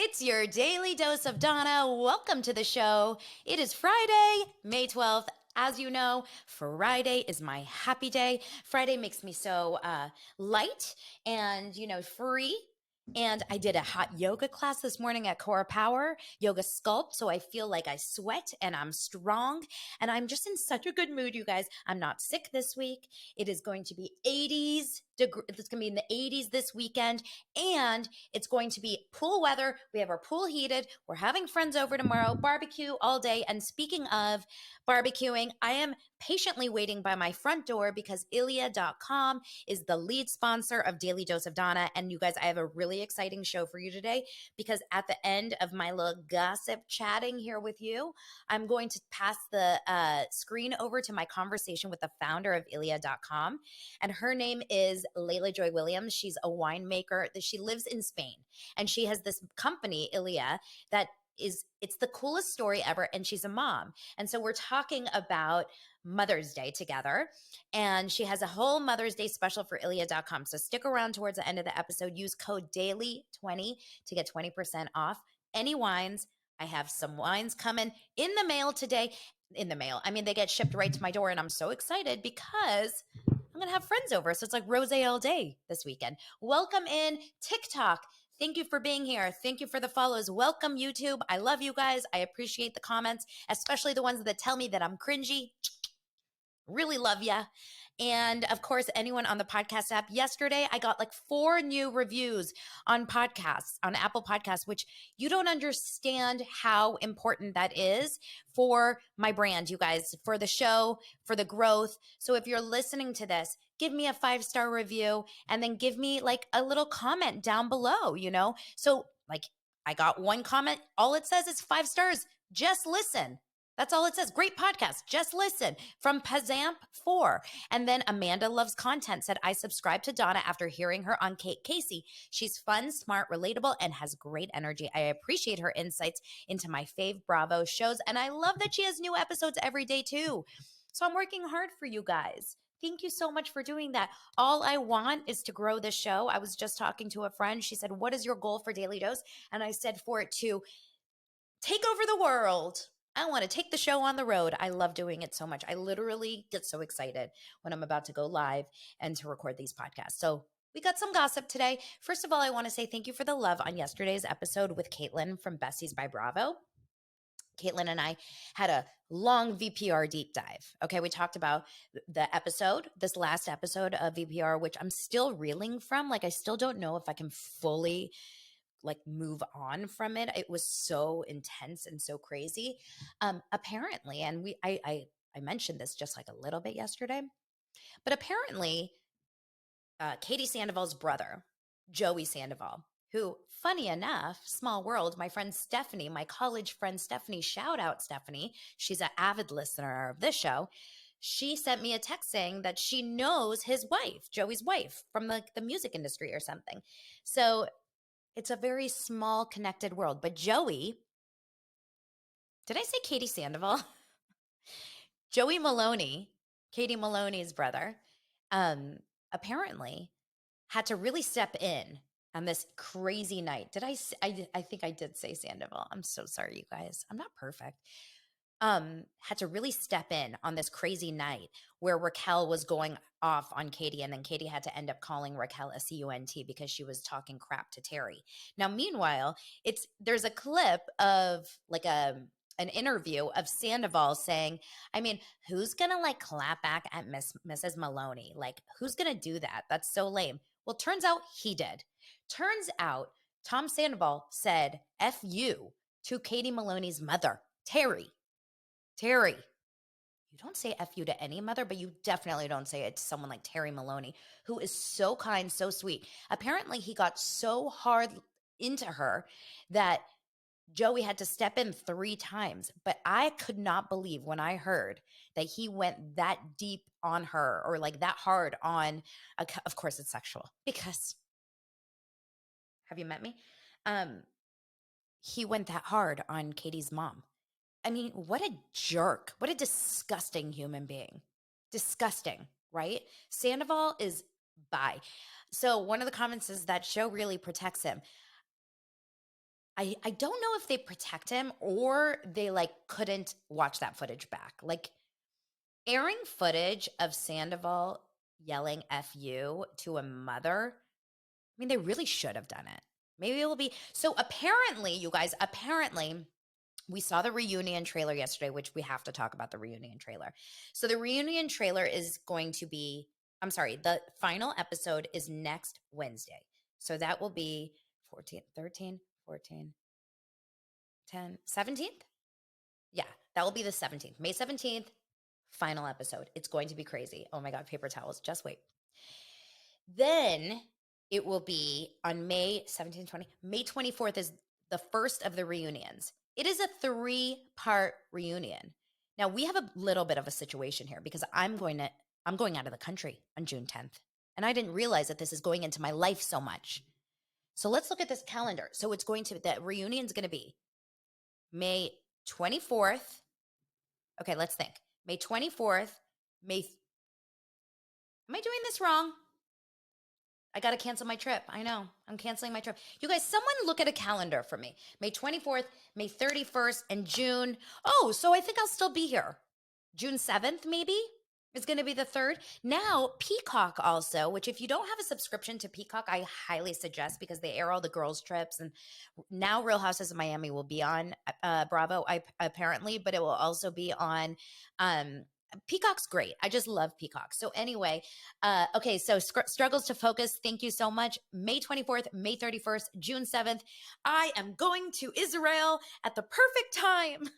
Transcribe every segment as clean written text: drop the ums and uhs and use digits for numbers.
It's your daily dose of Donna. Welcome to the show. It is Friday, May 12th. As you know, Friday is my happy day. Friday makes me so light and, free. And I did a hot yoga class this morning at Core Power, Yoga Sculpt. So I feel like I sweat and I'm strong and I'm just in such a good mood, you guys. I'm not sick this week. It is going to be 80s. It's going to be in the 80s this weekend, and it's going to be pool weather. We have our pool heated. We're having friends over tomorrow, barbecue all day. And speaking of barbecuing, I am patiently waiting by my front door because Ilia.com is the lead sponsor of Daily Dose of Donna. And you guys, I have a really exciting show for you today because at the end of my little gossip chatting here with you, I'm going to pass the screen over to my conversation with the founder of Ilia.com. And her name is Layla Joy Williams. She's a winemaker. She lives in Spain, and she has this company, Ilia, that it's the coolest story ever, and she's a mom. And so we're talking about Mother's Day together, and she has a whole Mother's Day special for Ilia.com. So stick around towards the end of the episode. Use code DAILY20 to get 20% off any wines. I have some wines coming in the mail today. In the mail. I mean, they get shipped right to my door, and I'm so excited because I'm going to have friends over. So it's like rose all day this weekend. Welcome in TikTok. Thank you for being here. Thank you for the follows. Welcome YouTube. I love you guys. I appreciate the comments, especially the ones that tell me that I'm cringy. Really love ya. And of course, anyone on the podcast app. Yesterday, I got like 4 new reviews on podcasts, on Apple Podcasts, which you don't understand how important that is for my brand, you guys, for the show, for the growth. So if you're listening to this, give me a 5-star review and then give me like a little comment down below, So like I got one comment. All it says is 5 stars. Just listen. That's all it says. Great podcast. Just listen from Pazamp4. And then Amanda Loves Content said, I subscribe to Donna after hearing her on Kate Casey. She's fun, smart, relatable, and has great energy. I appreciate her insights into my fave Bravo shows. And I love that she has new episodes every day too. So I'm working hard for you guys. Thank you so much for doing that. All I want is to grow the show. I was just talking to a friend. She said, what is your goal for Daily Dose? And I said, for it to take over the world. I want to take the show on the road. I love doing it so much. I literally get so excited when I'm about to go live and to record these podcasts. So we got some gossip today. First of all, I want to say thank you for the love on yesterday's episode with Caitlin from Bessies by Bravo. Caitlin and I had a long VPR deep dive. Okay, we talked about the episode, this last episode of VPR, which I'm still reeling from. Like, I still don't know if I can fully move on from it. It was so intense and so crazy. Apparently, and I mentioned this just like a little bit yesterday, but apparently, Katie Sandoval's brother, Joey Sandoval, who, funny enough, small world, my friend Stephanie, my college friend Stephanie, shout out Stephanie. She's an avid listener of this show. She sent me a text saying that she knows his wife, Joey's wife, from the music industry or something. So it's a very small connected world. But Joey, did I say Katie Sandoval? Joey Maloney, Katie Maloney's brother, apparently had to really step in on this crazy night. I think I did say Sandoval. I'm so sorry, you guys. I'm not perfect. Had to really step in on this crazy night where Raquel was going off on Katie, and then Katie had to end up calling Raquel a cunt because she was talking crap to Terry. Now, meanwhile, there's a clip of like an interview of Sandoval saying, I mean, who's gonna like clap back at Mrs. Maloney? Like, who's gonna do that? That's so lame. Well, turns out he did. Turns out Tom Sandoval said F you to Katie Maloney's mother, Terry. Terry, you don't say F you to any mother, but you definitely don't say it to someone like Terry Maloney, who is so kind, so sweet. Apparently, he got so hard into her that Joey had to step in 3 times. But I could not believe when I heard that he went that deep on her or like that hard on, of course, it's sexual because have you met me? He went that hard on Katie's mom. I mean, what a jerk. What a disgusting human being. Disgusting, right? Sandoval is bi. So one of the comments is that show really protects him. I don't know if they protect him or they like couldn't watch that footage back. Like airing footage of Sandoval yelling F you to a mother. I mean, they really should have done it. Maybe it will be. So apparently, you guys, apparently, we saw the reunion trailer yesterday, which we have to talk about the reunion trailer. So the reunion trailer is going to be, I'm sorry, the final episode is next Wednesday. So that will be 14, 13, 14, 10, 17th? Yeah, that will be the 17th. May 17th, final episode. It's going to be crazy. Oh my God, paper towels. Just wait. Then it will be on May 17th, 20. May 24th is the first of the reunions. It is a 3-part reunion. Now we have a little bit of a situation here because I'm going out of the country on June 10th. And I didn't realize that this is going into my life so much. So let's look at this calendar. So it's going to, that reunion is going to be May 24th. Okay, let's think. May 24th, am I doing this wrong? I got to cancel my trip. I know. I'm canceling my trip. You guys, someone look at a calendar for me. May 24th, May 31st, and June. Oh, so I think I'll still be here. June 7th, maybe? Is going to be the 3rd. Now, Peacock also, which if you don't have a subscription to Peacock, I highly suggest because they air all the girls' trips. And now Real Houses of Miami will be on Bravo, apparently, but it will also be on Peacock's great. I just love Peacock. So anyway, okay, so struggles to focus. Thank you so much. May 24th, May 31st, June 7th. I am going to Israel at the perfect time.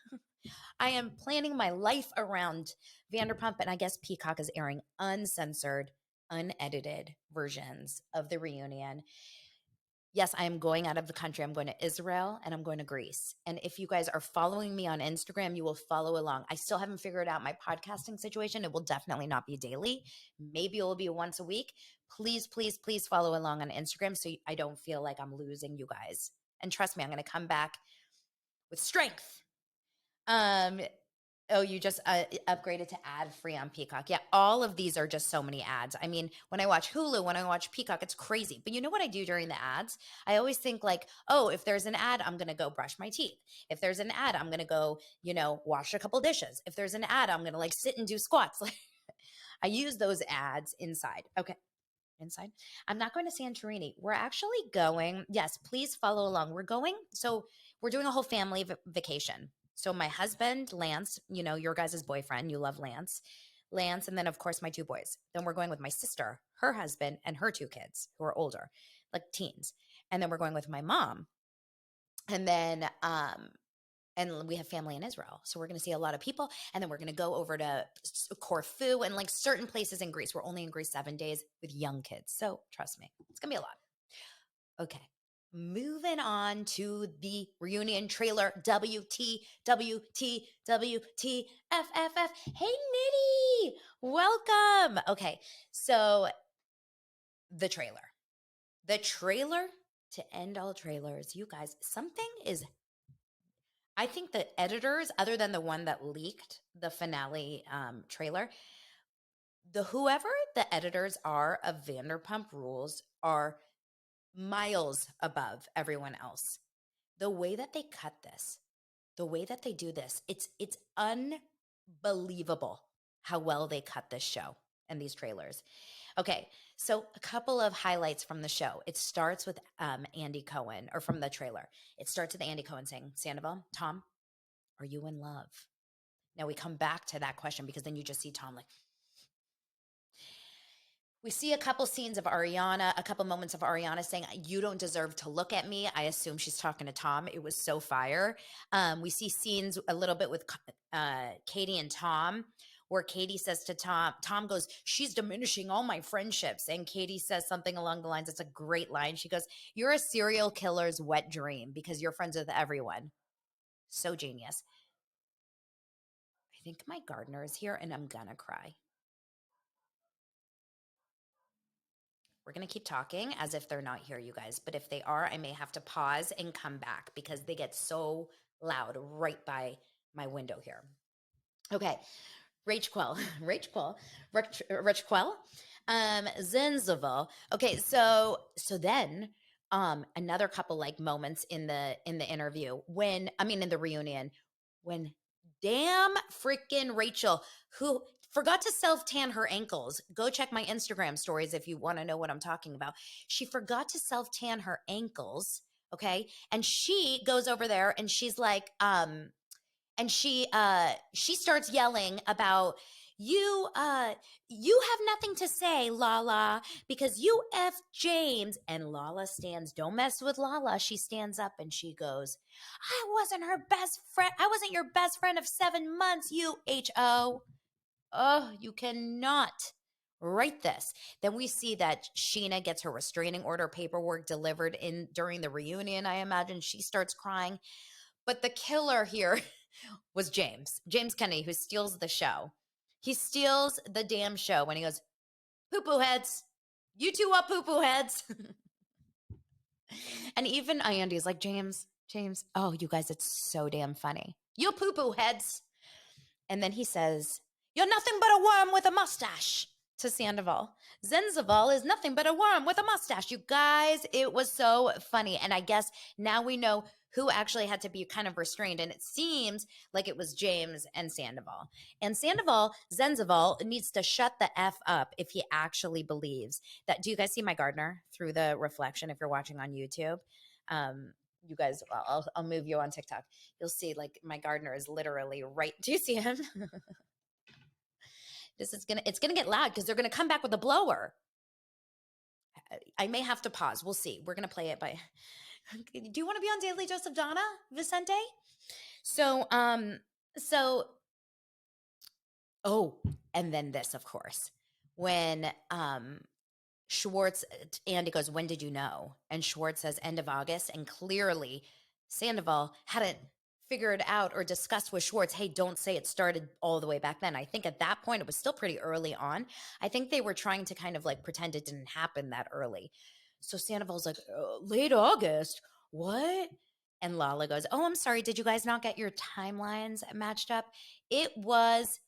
I am planning my life around Vanderpump, and I guess Peacock is airing uncensored, unedited versions of the reunion. Yes, I am going out of the country. I'm going to Israel and I'm going to Greece. And if you guys are following me on Instagram, you will follow along. I still haven't figured out my podcasting situation. It will definitely not be daily. Maybe it will be once a week. Please, please, please follow along on Instagram so I don't feel like I'm losing you guys. And trust me, I'm going to come back with strength. Oh, you just upgraded to ad free on Peacock. Yeah, all of these are just so many ads. I mean, when I watch Hulu, when I watch Peacock, it's crazy. But you know what I do during the ads? I always think like, oh, if there's an ad, I'm going to go brush my teeth. If there's an ad, I'm going to go, wash a couple dishes. If there's an ad, I'm going to like sit and do squats. Like I use those ads inside. Okay. Inside. I'm not going to Santorini. We're actually going. Yes, please follow along. We're doing a whole family vacation. So my husband, Lance, your guys' boyfriend, you love Lance, and then of course my 2 boys. Then we're going with my sister, her husband, and her 2 kids who are older, like teens. And then we're going with my mom. And then and we have family in Israel. So we're going to see a lot of people. And then we're going to go over to Corfu and like certain places in Greece. We're only in Greece 7 days with young kids. So trust me, it's going to be a lot. Okay. Moving on to the reunion trailer. WT, WT, WT, FFF. Hey, Nitty. Welcome. Okay. So the trailer. The trailer to end all trailers. You guys, I think the editors, other than the one that leaked the finale trailer, whoever the editors are of Vanderpump Rules are miles above everyone else. The way that they cut this, the way that they do this, it's unbelievable how well they cut this show and these trailers. Okay, so a couple of highlights from the show. It starts with Andy Cohen, or from the trailer. It starts with Andy Cohen saying, Sandoval, Tom, are you in love? Now we come back to that question because then you just see Tom like, we see a couple scenes of Ariana, a couple moments of Ariana saying, you don't deserve to look at me. I assume she's talking to Tom. It was so fire. We see scenes a little bit with Katie and Tom, where Katie says to Tom goes, she's diminishing all my friendships. And Katie says something along the lines, it's a great line. She goes, you're a serial killer's wet dream because you're friends with everyone. So genius. I think my gardener is here and I'm gonna cry. We're going to keep talking as if they're not here, you guys. But if they are, I may have to pause and come back because they get so loud right by my window here. Okay. Rach Quell. Rach Quell. Zenzaval. Okay. So then another couple like moments in the interview when in the reunion when damn freaking Rachel, who forgot to self tan her ankles. Go check my Instagram stories if you want to know what I'm talking about. She forgot to self tan her ankles. Okay. And she goes over there and she's like, and she starts yelling about you have nothing to say, Lala, because you F James. And Lala stands, don't mess with Lala. She stands up and she goes, I wasn't her best friend. I wasn't your best friend of 7 months, you HO. Oh, you cannot write this. Then we see that Sheena gets her restraining order paperwork delivered in during the reunion. I imagine she starts crying. But the killer here was James Kennedy, who steals the show. He steals the damn show when he goes, poo-poo heads. You two are poo-poo heads. And even Andy's like, James, oh, you guys, it's so damn funny. You poo-poo heads. And then he says, you're nothing but a worm with a mustache to Sandoval. Zenzaval is nothing but a worm with a mustache. You guys, it was so funny. And I guess now we know who actually had to be kind of restrained. And it seems like it was James and Sandoval. And Zenzaval needs to shut the F up if he actually believes that. Do you guys see my gardener through the reflection if you're watching on YouTube? You guys, I'll move you on TikTok. You'll see like my gardener is literally right. Do you see him? It's gonna get loud because they're gonna come back with a blower. I may have to pause. We'll see. We're gonna play it by. Do you want to be on Daily Dose of Donna, Vicente? So, oh, and then this, of course, when Schwartz, Andy goes, when did you know? And Schwartz says end of August, and clearly Sandoval hadn't figured out or discussed with Schwartz, hey, don't say it started all the way back then. I think at that point it was still pretty early on. I think they were trying to kind of like pretend it didn't happen that early. So Sandoval's like, late August? What? And Lala goes, oh, I'm sorry. Did you guys not get your timelines matched up? It was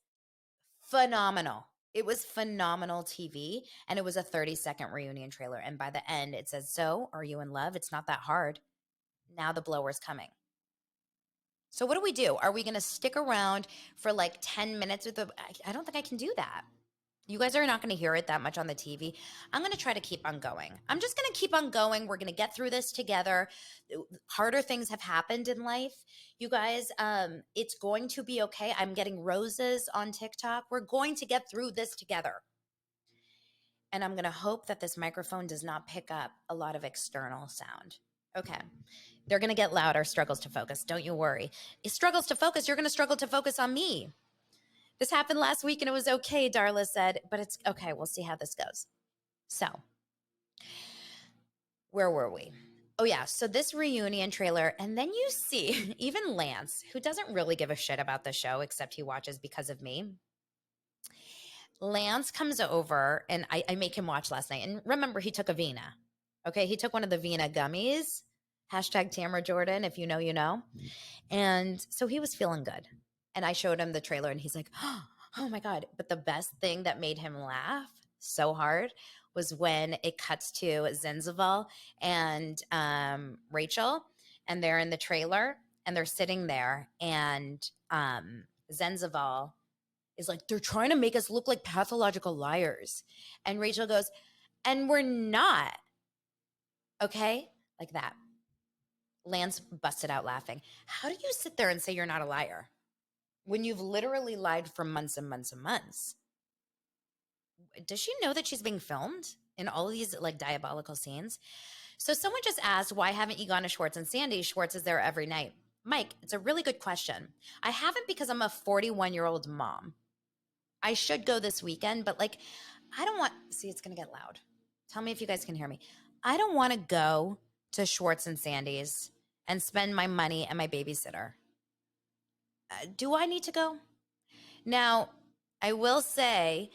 phenomenal. It was phenomenal TV, and it was a 30-second reunion trailer. And by the end, it says, so are you in love? It's not that hard. Now the blower's coming. So what do we do? Are we going to stick around for like 10 minutes with the, I don't think I can do that. You guys are not going to hear it that much on the TV. I'm going to try to keep on going. I'm just going to keep on going. We're going to get through this together. Harder things have happened in life. You guys, it's going to be okay. I'm getting roses on TikTok. We're going to get through this together. And I'm going to hope that this microphone does not pick up a lot of external sound. Okay. They're going to get louder, struggles to focus. Don't you worry. It struggles to focus. You're going to struggle to focus on me. This happened last week and it was okay, Darla said, but it's okay. We'll see how this goes. So, where were we? Oh, yeah. So, this reunion trailer, and then you see even Lance, who doesn't really give a shit about the show except he watches because of me. Lance comes over and I make him watch last night. And remember, he took a Vina. Okay. He took one of the Vina gummies. Hashtag Tamara Jordan. If you know, you know. And so he was feeling good. And I showed him the trailer and he's like, oh my God. But the best thing that made him laugh so hard was when it cuts to Zenzaval and Rachel, and they're in the trailer and they're sitting there, and Zenzaval is like, they're trying to make us look like pathological liars. And Rachel goes, and we're not. Okay? Like that. Lance busted out laughing. How do you sit there and say you're not a liar when you've literally lied for months and months and months? Does she know that she's being filmed in all of these like diabolical scenes? So someone just asked, why haven't you gone to Schwartz and Sandy? Schwartz is there every night. Mike, it's a really good question. I haven't because I'm a 41-year-old mom. I should go this weekend, but like, I don't want, see, it's going to get loud. Tell me if you guys can hear me. I don't want to go to Schwartz and Sandy's and spend my money and my babysitter. Do I need to go? Now, I will say,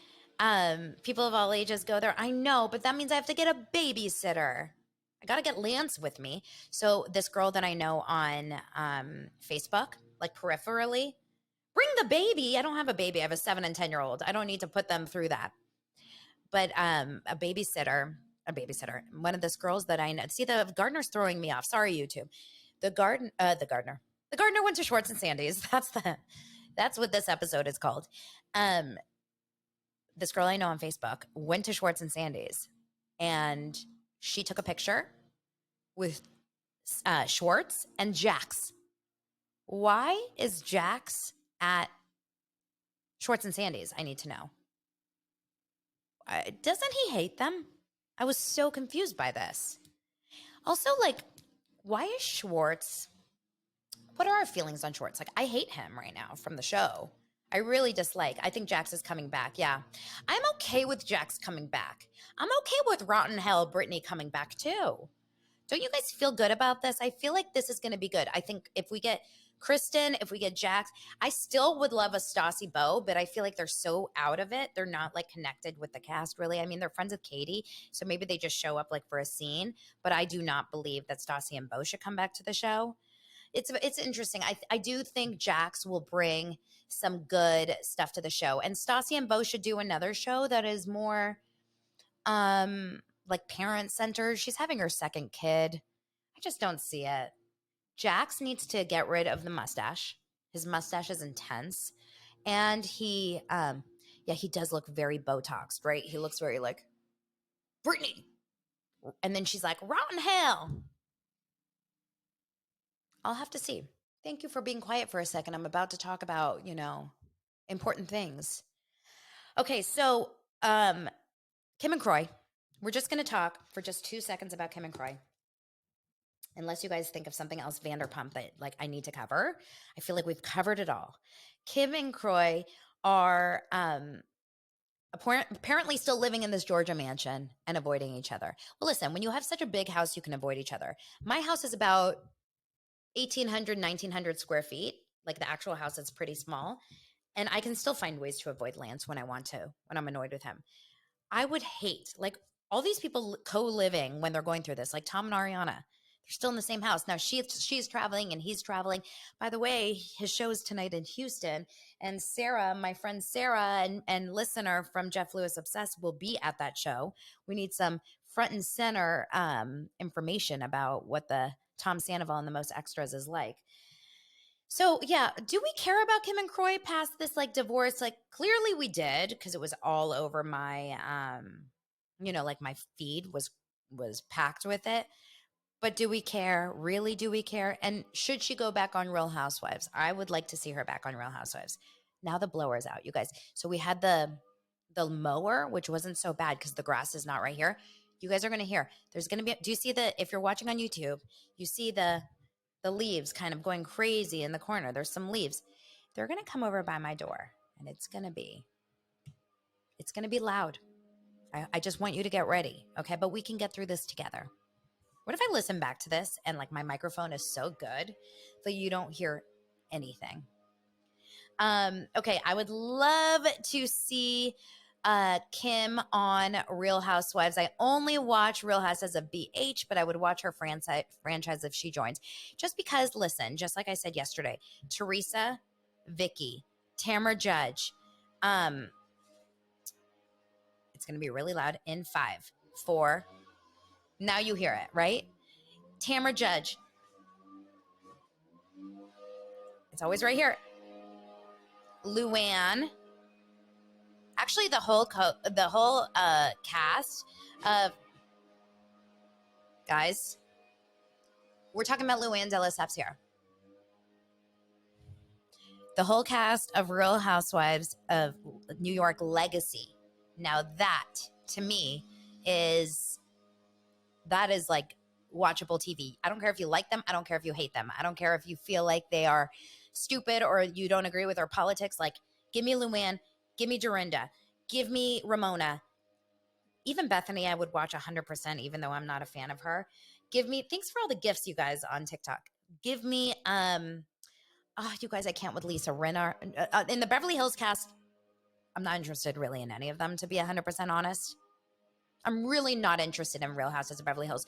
people of all ages go there. I know, but that means I have to get a babysitter. I got to get Lance with me. So this girl that I know on Facebook, like peripherally, bring the baby. I don't have a baby. I have a 7 and 10-year-old. I don't need to put them through that. But a babysitter a babysitter. One of those girls that I know. See, the gardener's throwing me off. Sorry, YouTube. The gardener went to Schwartz and Sandy's. That's what this episode is called. Um, this girl I know on Facebook went to Schwartz and Sandy's, and she took a picture with Schwartz and Jax. Why is Jax at Schwartz and Sandy's? I need to know. Doesn't he hate them? I was so confused by this. Also, like, why is Schwartz? What are our feelings on Schwartz? Like, I hate him right now from the show. I really dislike. I think Jax is coming back. Yeah. I'm okay with Jax coming back. I'm okay with Rotten Hell Brittany coming back too. Don't you guys feel good about this? I feel like this is going to be good. I think if we get Kristen, if we get Jax, I still would love a Stassi Beau, but I feel like they're so out of it. They're not like connected with the cast really. I mean, they're friends with Katie, so maybe they just show up like for a scene, but I do not believe that Stassi and Beau should come back to the show. It's interesting. I do think Jax will bring some good stuff to the show, and Stassi and Beau should do another show that is more like parent centered. She's having her second kid. I just don't see it. Jax needs to get rid of the mustache. His mustache is intense, and he does look very Botoxed, right? He looks very like Brittany, and then she's like rotten hell. I'll have to see. Thank you for being quiet for a second. I'm about to talk about, important things. Okay, so Kim and Kroy. We're just going to talk for just 2 seconds about Kim and Kroy. Unless you guys think of something else Vanderpump that like I need to cover. I feel like we've covered it all. Kim and Kroy are apparently still living in this Georgia mansion and avoiding each other. Well, listen, when you have such a big house, you can avoid each other. My house is about 1,800, 1,900 square feet. Like the actual house is pretty small. And I can still find ways to avoid Lance when I want to, when I'm annoyed with him. I would hate, like, all these people co-living when they're going through this, like Tom and Ariana. They're still in the same house. Now she's traveling and he's traveling. By the way, his show is tonight in Houston. And Sarah, my friend Sarah and listener from Jeff Lewis Obsessed will be at that show. We need some front and center information about what the Tom Sandoval and the Most Extras is like. So yeah, do we care about Kim and Kroy past this like divorce? Like clearly we did because it was all over my like my feed was packed with it. But do we care? Really, do we care? And should she go back on Real Housewives? I would like to see her back on Real Housewives. Now the blower's out, you guys. So we had the mower, which wasn't so bad because the grass is not right here. You guys are going to hear. There's going to be, do you see if you're watching on YouTube, you see the leaves kind of going crazy in the corner. There's some leaves. They're going to come over by my door and it's going to be loud. I just want you to get ready. Okay. But we can get through this together. What if I listen back to this and like my microphone is so good that you don't hear anything? Okay. I would love to see Kim on Real Housewives. I only watch Real Housewives of BH, but I would watch her franchise if she joins. Just because, listen, just like I said yesterday, Teresa, Vicky, Tamra Judge, it's going to be really loud in 5, 4. Now you hear it, right? Tamra Judge. It's always right here. Luann. Actually, the whole cast of guys, we're talking about Luann de Lesseps here. The whole cast of Real Housewives of New York Legacy. Now that, to me, is like watchable TV. I don't care if you like them. I don't care if you hate them. I don't care if you feel like they are stupid or you don't agree with their politics. Like, give me Luann. Give me Dorinda. Give me Ramona. Even Bethany, I would watch 100%, even though I'm not a fan of her. Give me, thanks for all the gifts, you guys, on TikTok. Give me, you guys, I can't with Lisa Rinna. In the Beverly Hills cast, I'm not interested really in any of them, to be 100% honest. I'm really not interested in Real Houses of Beverly Hills.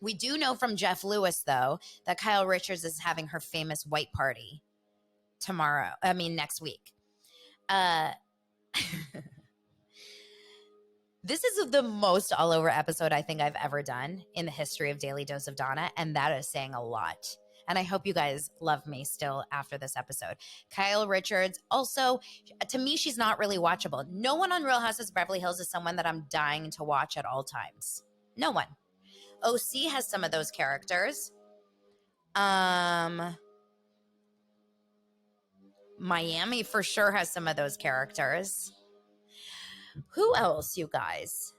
We do know from Jeff Lewis, though, that Kyle Richards is having her famous white party next week. This is the most all over episode I think I've ever done in the history of Daily Dose of Donna, and that is saying a lot. And I hope you guys love me still after this episode. Kyle Richards, also, to me, she's not really watchable. No one on Real Housewives of Beverly Hills is someone that I'm dying to watch at all times. No one. OC has some of those characters. Miami for sure has some of those characters. Who else, you guys?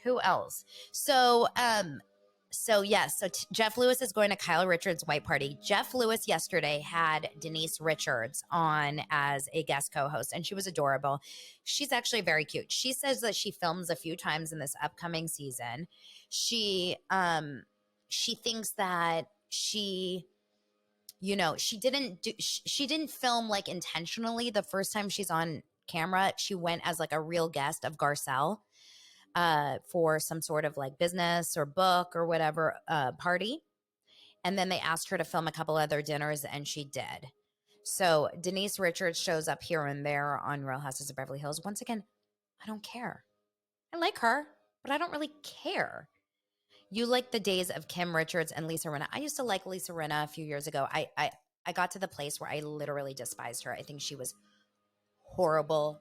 Who else? So Jeff Lewis is going to Kyle Richards' white party. Jeff Lewis yesterday had Denise Richards on as a guest co-host, and she was adorable. She's actually very cute. She says that she films a few times in this upcoming season. She thinks that she didn't film like intentionally the first time she's on camera. She went as like a real guest of Garcelle for some sort of like business or book or whatever party. And then they asked her to film a couple other dinners, and she did. So Denise Richards shows up here and there on Real Housewives of Beverly Hills. Once again, I don't care. I like her, but I don't really care. You like the days of Kim Richards and Lisa Rinna. I used to like Lisa Rinna a few years ago. I got to the place where I literally despised her. I think she was horrible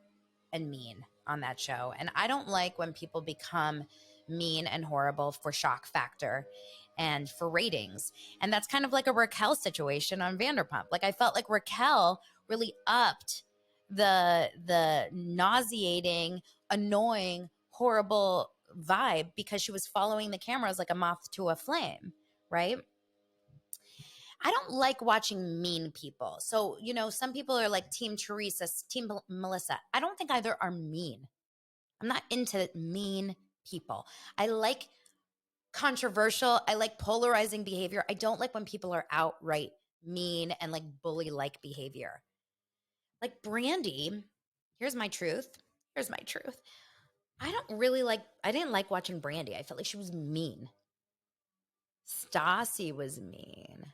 and mean on that show. And I don't like when people become mean and horrible for shock factor and for ratings. And that's kind of like a Raquel situation on Vanderpump. Like I felt like Raquel really upped the nauseating, annoying, horrible vibe because she was following the cameras like a moth to a flame, right? I don't like watching mean people. So, some people are like Team Teresa, Team Melissa. I don't think either are mean. I'm not into mean people. I like controversial. I like polarizing behavior. I don't like when people are outright mean and like bully-like behavior. Like Brandy, here's my truth. Here's my truth. I didn't like watching Brandy. I felt like she was mean. Stassi was mean.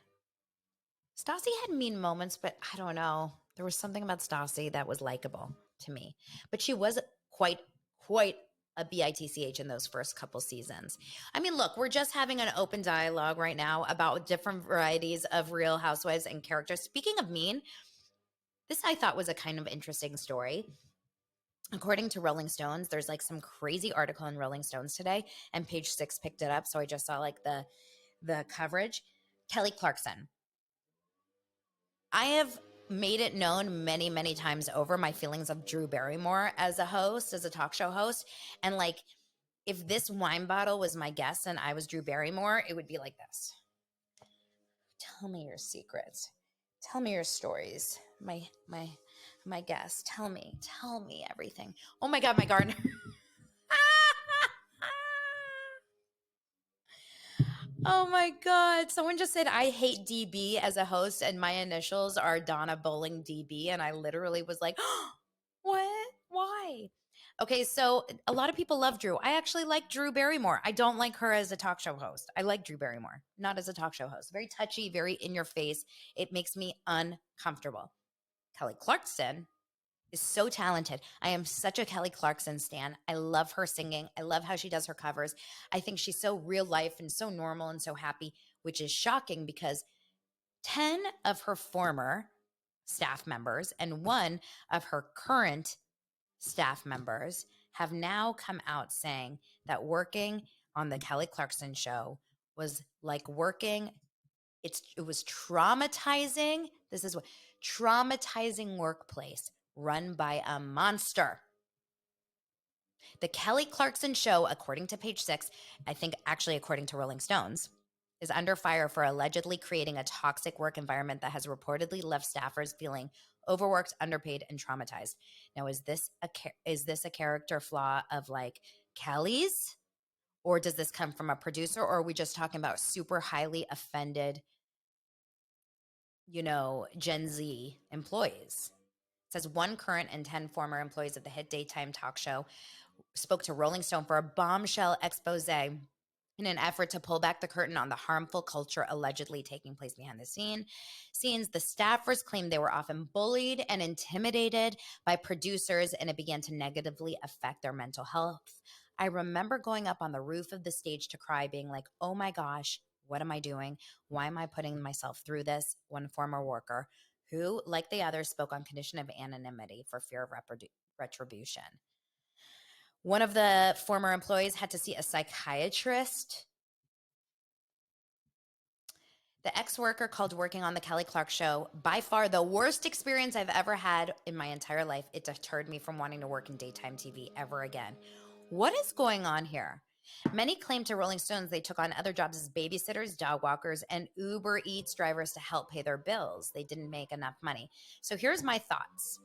Stassi had mean moments, but I don't know. There was something about Stassi that was likable to me. But she was quite a bitch in those first couple seasons. I mean, look, we're just having an open dialogue right now about different varieties of Real Housewives and characters. Speaking of mean, this I thought was a kind of interesting story. According to Rolling Stones, there's like some crazy article in Rolling Stones today, and Page 6 picked it up, so I just saw like the coverage. Kelly Clarkson. I have made it known many, many times over my feelings of Drew Barrymore as a host, as a talk show host. And like, if this wine bottle was my guest and I was Drew Barrymore, it would be like this. Tell me your secrets. Tell me your stories. My guest. Tell me everything. Oh my God, my gardener. Oh my God. Someone just said, I hate DB as a host, and my initials are Donna Bowling DB. And I literally was like, oh, what? Why? Okay, so a lot of people love Drew. I actually like Drew Barrymore. I don't like her as a talk show host. I like Drew Barrymore, not as a talk show host. Very touchy, very in your face. It makes me uncomfortable. Kelly Clarkson is so talented. I am such a Kelly Clarkson stan. I love her singing. I love how she does her covers. I think she's so real life and so normal and so happy, which is shocking because 10 of her former staff members and one of her current staff members have now come out saying that working on the Kelly Clarkson show was like working. It was traumatizing. This is what traumatizing workplace run by a monster. The Kelly Clarkson show, according to Page 6, I think actually according to Rolling Stones, is under fire for allegedly creating a toxic work environment that has reportedly left staffers feeling overworked, underpaid, and traumatized. Now, is this a character flaw of like Kelly's, or does this come from a producer, or are we just talking about super highly offended, Gen Z employees? It says one current and 10 former employees of the hit daytime talk show spoke to Rolling Stone for a bombshell expose in an effort to pull back the curtain on the harmful culture allegedly taking place behind the scenes. The staffers claimed they were often bullied and intimidated by producers, and it began to negatively affect their mental health. I remember going up on the roof of the stage to cry, being like, oh my gosh, what am I doing? Why am I putting myself through this? One former worker who, like the others, spoke on condition of anonymity for fear of retribution. One of the former employees had to see a psychiatrist. The ex-worker called working on the Kelly Clark show by far the worst experience I've ever had in my entire life. It deterred me from wanting to work in daytime TV ever again. What is going on here? Many claim to Rolling Stones they took on other jobs as babysitters, dog walkers, and Uber Eats drivers to help pay their bills. They didn't make enough money. So here's my thoughts.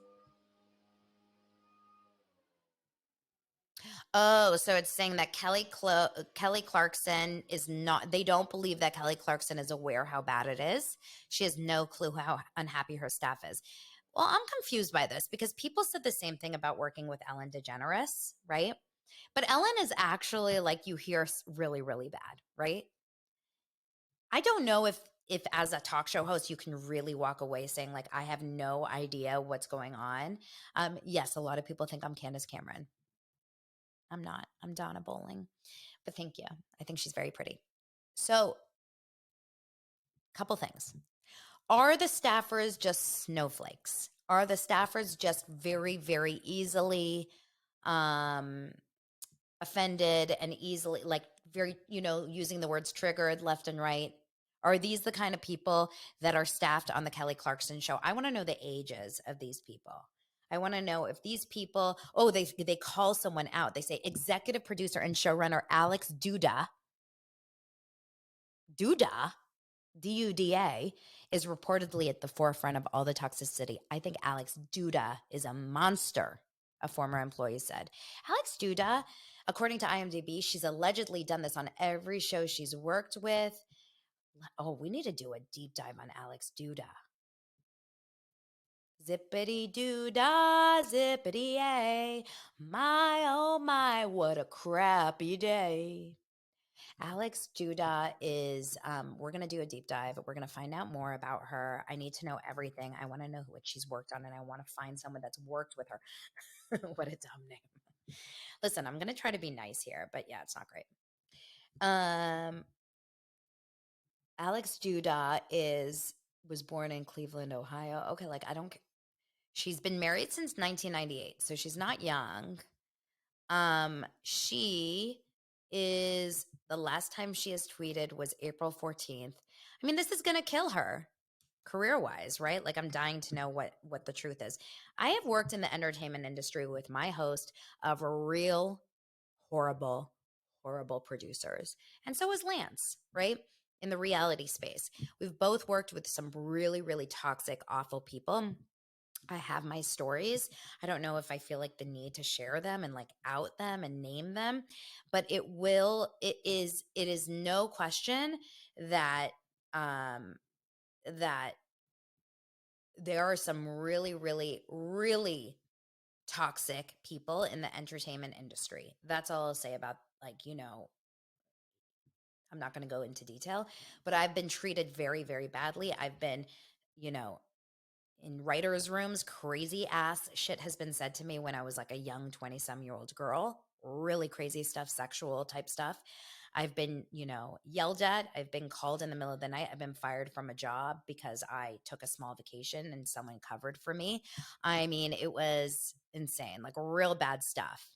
Oh, so it's saying that Kelly Clarkson is not, they don't believe that Kelly Clarkson is aware how bad it is. She has no clue how unhappy her staff is. Well, I'm confused by this because people said the same thing about working with Ellen DeGeneres, right? But Ellen is actually, like, you hear really, really bad, right? I don't know if as a talk show host you can really walk away saying like I have no idea what's going on. Yes, a lot of people think I'm Candace Cameron. I'm not. I'm Donna Bowling. But thank you. I think she's very pretty. So, couple things. Are the staffers just snowflakes? Are the staffers just very, very easily offended and easily, like, very, using the words triggered left and right? Are these the kind of people that are staffed on the Kelly Clarkson show? I want to know the ages of these people. I want to know if these people, they call someone out. They say executive producer and showrunner Alex Duda, Duda, is reportedly at the forefront of all the toxicity. I think Alex Duda is a monster, a former employee said. Alex Duda, according to IMDb, she's allegedly done this on every show she's worked with. Oh, we need to do a deep dive on Alex Duda. Zippity doo dah, zippity a. My, oh my, what a crappy day. Alex Duda is, we're going to do a deep dive. We're going to find out more about her. I need to know everything. I want to know what she's worked on, and I want to find someone that's worked with her. What a dumb name. Listen, I'm going to try to be nice here, but yeah, it's not great. Alex Duda was born in Cleveland, Ohio. Okay, like she's been married since 1998, so she's not young. She is, the last time she has tweeted was April 14th. I mean, this is going to kill her career-wise, right? Like, I'm dying to know what the truth is. I have worked in the entertainment industry with my host of real horrible, horrible producers. And so is Lance, right? In the reality space. We've both worked with some really, really toxic, awful people. I have my stories. I don't know if I feel like the need to share them and like out them and name them, but it is no question that that there are some really, really, really toxic people in the entertainment industry. That's all I'll say about, like, I'm not going to go into detail, but I've been treated very, very badly. I've been, you know, in writers' rooms, crazy ass shit has been said to me when I was like a young 20-some-year-old girl. Really crazy stuff, sexual type stuff. I've been, yelled at. I've been called in the middle of the night. I've been fired from a job because I took a small vacation and someone covered for me. I mean, it was insane, like real bad stuff.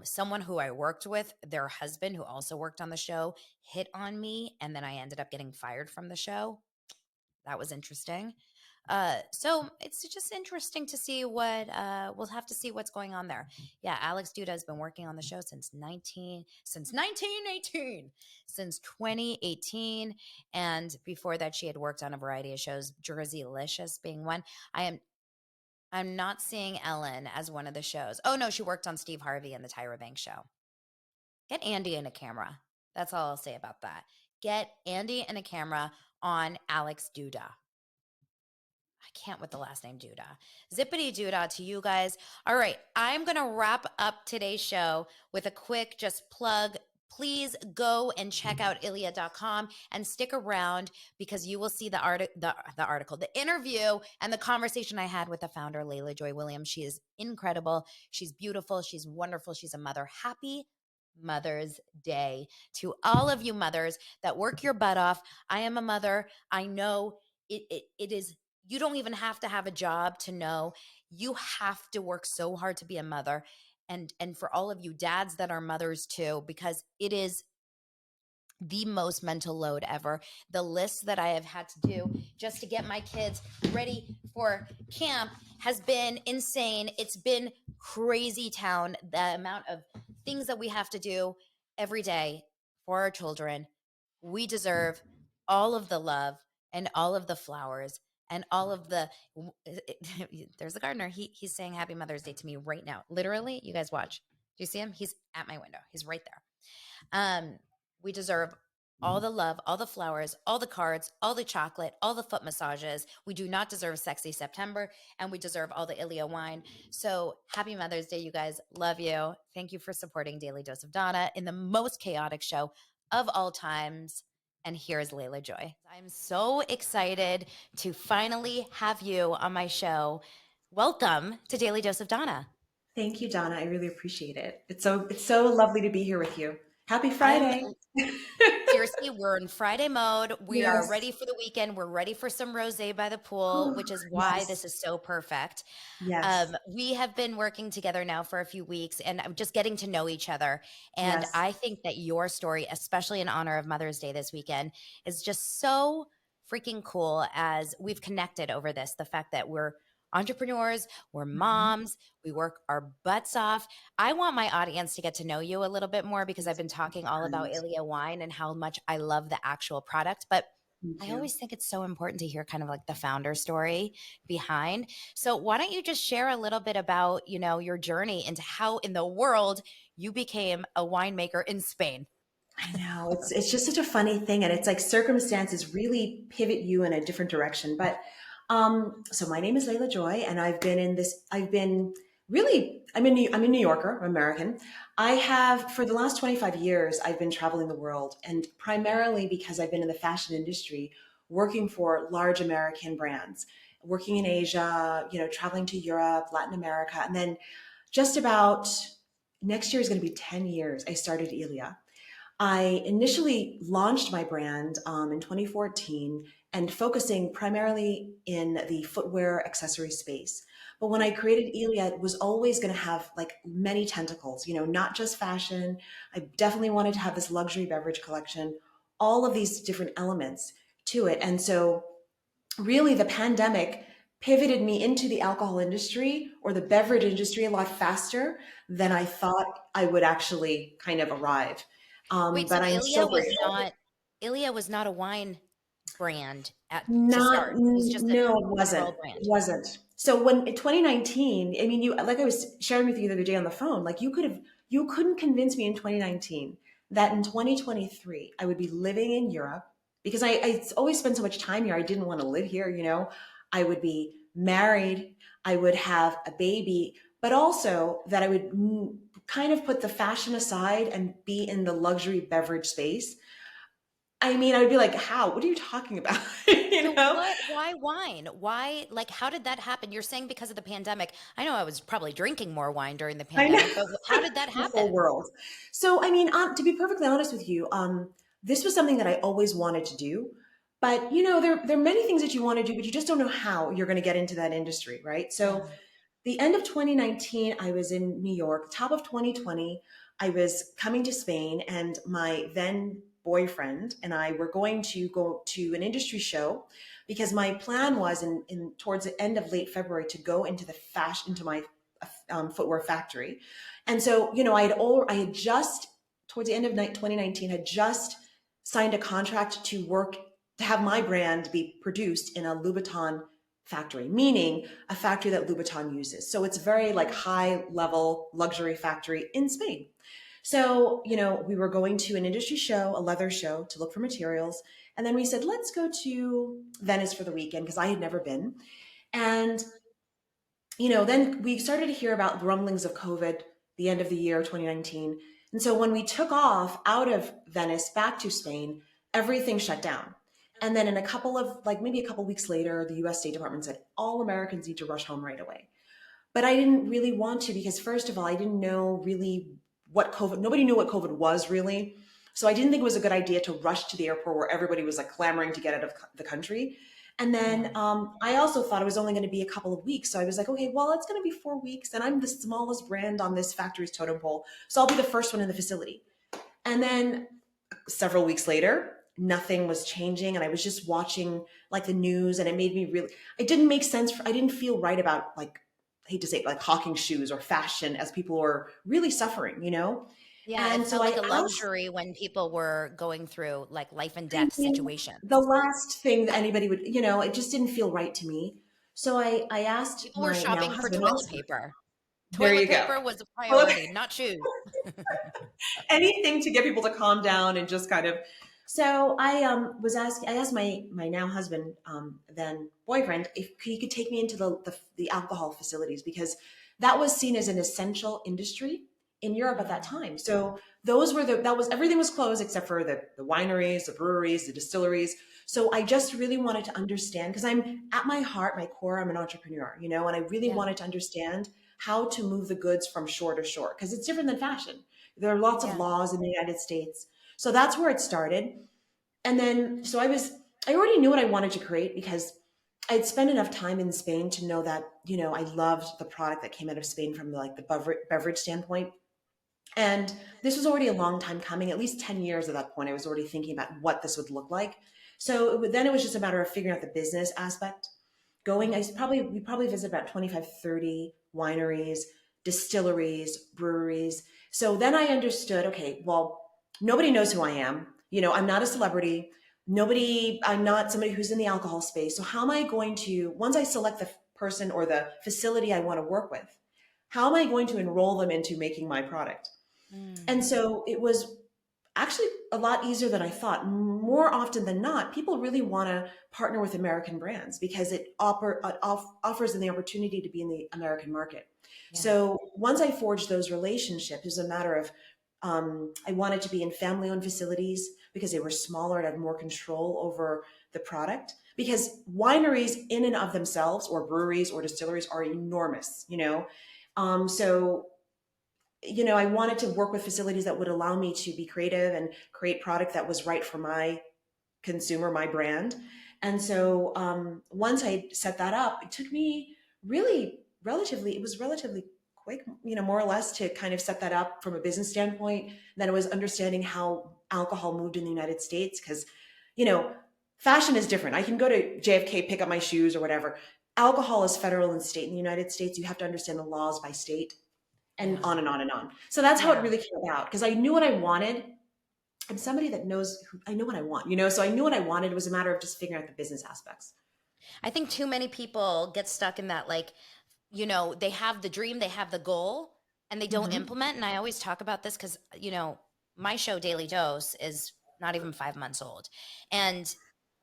Someone who I worked with, their husband, who also worked on the show, hit on me, and then I ended up getting fired from the show. That was interesting. So it's just interesting to see we'll have to see what's going on there. Yeah, Alex Duda has been working on the show since 1918, since 2018, and before that, she had worked on a variety of shows, Jerseylicious being one. I'm not seeing Ellen as one of the shows. Oh no, she worked on Steve Harvey and the Tyra Banks show. Get Andy in a camera. That's all I'll say about that. Get Andy in a camera on Alex Duda. I can't with the last name Duda. Zippity Duda to you guys. All right, I'm going to wrap up today's show with a quick just plug please go and check out ilia.com and stick around because you will see the interview and the conversation I had with the founder, Layla Joy Williams. She is incredible. She's beautiful. She's wonderful. She's a mother. Happy Mother's Day to all of you mothers that work your butt off. I am a mother. I know it is, you don't even have to have a job to know you have to work so hard to be a mother. And for all of you dads that are mothers too, because it is the most mental load ever. The list that I have had to do just to get my kids ready for camp has been insane. It's been crazy town. The amount of things that we have to do every day for our children. We deserve all of the love and all of the flowers and all of the there's the gardener. He's saying happy Mother's Day to me right now. Literally, you guys watch. Do you see him? He's at my window. He's right there. We deserve all the love, all the flowers, all the cards, all the chocolate, all the foot massages. We do not deserve sexy September, and we deserve all the Ilia wine. So happy Mother's Day, you guys. Love you. Thank you for supporting Daily Dose of Donna in the most chaotic show of all times. And here's Layla Joy. I'm so excited to finally have you on my show. Welcome to Daily Dose of Donna. Thank you, Donna. I really appreciate it. It's so lovely to be here with you. Happy I'm Friday. Seriously, we're in Friday mode. We are Yes. ready for the weekend. We're ready for some rosé by the pool, Whew. which is why this Yes. is so perfect. Yes. We have been working together now for a few weeks and I'm just getting to know each other. And Yes. I think that your story, especially in honor of Mother's Day this weekend, is just so freaking cool as we've connected over this. The fact that we're entrepreneurs, we're Mhm. moms, we work our butts off. I want my audience to get to know you a little bit more because I've It's been talking all about important. Ilia wine and how much I love the actual product. But Thank I you. always think it's so important to hear kind of like the founder story behind. So why don't you just share a little bit about, your journey into how in the world you became a winemaker in Spain? I know it's just such a funny thing, and it's like circumstances really pivot you in a different direction. But so my name is Layla Joy, and I've been in this. I've been really. I'm a New Yorker, I'm American. I have for the last 25 years. I've been traveling the world, and primarily because I've been in the fashion industry, working for large American brands, working in Asia, traveling to Europe, Latin America, and then just about next year is going to be 10 years. I started Ilia. I initially launched my brand in 2014 and focusing primarily in the footwear accessory space. But when I created Elia, it was always going to have like many tentacles, not just fashion. I definitely wanted to have this luxury beverage collection, all of these different elements to it. And so, really, the pandemic pivoted me into the alcohol industry or the beverage industry a lot faster than I thought I would actually kind of arrive. Wait, so But I'm so grateful. Ilia was not a wine brand to Not, start. It was just a no, it wasn't. general It brand. wasn't. So when in 2019, I mean, like I was sharing with you the other day on the phone, like you couldn't convince me in 2019 that in 2023 I would be living in Europe because I always spent so much time here. I didn't want to live here. I would be married. I would have a baby, but also that I would kind of put the fashion aside and be in the luxury beverage space. I mean, I would be like, how? What are you talking about? you So know? why wine? Why, like, how did that happen? You're saying because of the pandemic. I know I was probably drinking more wine during the I know pandemic, but how did that the whole happen? world. So, I mean, to be perfectly honest with you, this was something that I always wanted to do. But there are many things that you want to do, but you just don't know how you're going to get into that industry, right? So, Yeah. the end of 2019, I was in New York. Top of 2020, I was coming to Spain, and my then boyfriend and I were going to go to an industry show because my plan was in towards the end of late February to go into the fashion into my footwear factory. And so, I had just towards the end of 2019 had just signed a contract to work to have my brand be produced in a Louboutin factory, meaning a factory that Louboutin uses. So it's very like high level luxury factory in Spain. So, we were going to an industry show, a leather show to look for materials. And then we said, let's go to Venice for the weekend because I had never been. And, then we started to hear about rumblings of COVID, the end of the year 2019. And so when we took off out of Venice back to Spain, everything shut down. And then in a couple of, like maybe a couple of weeks later, the US State Department said all Americans need to rush home right away. But I didn't really want to because, first of all, I didn't know really what COVID, nobody knew what COVID was really. So I didn't think it was a good idea to rush to the airport where everybody was like clamoring to get out of the country. And then Yeah. I also thought it was only going to be a couple of weeks. So I was like, okay, well, it's going to be 4 weeks and I'm the smallest brand on this factory's totem pole. So I'll be the first one in the facility. And then several weeks later, nothing was changing. And I was just watching like the news and it made me really, it didn't make sense. I didn't feel right about like, I hate to say it, like hawking shoes or fashion as people were really suffering, you know? Yeah, it And so felt I like a asked, luxury when people were going through like life and I death mean, the situations. last thing that anybody would, you know, it just didn't feel right to me. So I asked People were my now shopping for husband toilet also, paper. there Toilet you go. paper was a Well, priority, not shoes. anything to get people to calm down and just kind of. So I asked my now husband, then boyfriend, if he could take me into the alcohol facilities because that was seen as an essential industry in Europe at that Mm, time. So those were that was everything was closed except for the wineries, the breweries, the distilleries. So I just really wanted to understand because I'm at my heart, my core, I'm an entrepreneur, you know, and I really yeah, wanted to understand how to move the goods from shore to shore because it's different than fashion. There are lots of yeah, laws in the United States. So that's where it started. And then, I already knew what I wanted to create because I'd spent enough time in Spain to know that, you know, I loved the product that came out of Spain from like the beverage standpoint. And this was already a long time coming, at least 10 years at that point. I was already thinking about what this would look like. So then it was just a matter of figuring out the business aspect going. mhm, We probably visit about 25, 30 wineries, distilleries, breweries. So then I understood, okay, well, nobody knows who I am. You know, I'm not a celebrity. I'm not somebody who's in the alcohol space. So how am I going to, once I select the person or the facility I want to work with, how am I going to enroll them into making my product? And mm, so it was actually a lot easier than I thought. More often than not, people really want to partner with American brands because it offers them the opportunity to be in the American market. yeah, So once I forged those relationships, it was a matter of I wanted to be in family owned facilities because they were smaller and had more control over the product. Because wineries, in and of themselves, or breweries or distilleries, are enormous, you know. So you know, I wanted to work with facilities that would allow me to be creative and create product that was right for my consumer, my brand. And so once I set that up, it took me really it was relatively quick, you know, more or less to kind of set that up from a business standpoint. Then it was understanding how alcohol moved in the United States because, you know, fashion is different. I can go to JFK, pick up my shoes or whatever. Alcohol is federal and state in the United States. You have to understand the laws by state and yeah, on and on and on. So that's how it yeah. really came about because I knew what I wanted. I'm somebody that knows I know what I want, you know. So I knew what I wanted. It was a matter of just figuring out the business aspects. I think too many people get stuck in that, like, they have the dream, they have the goal, and they don't Hmm. implement. And I always talk about this because, my show, Daily Dose, is not even 5 months old. And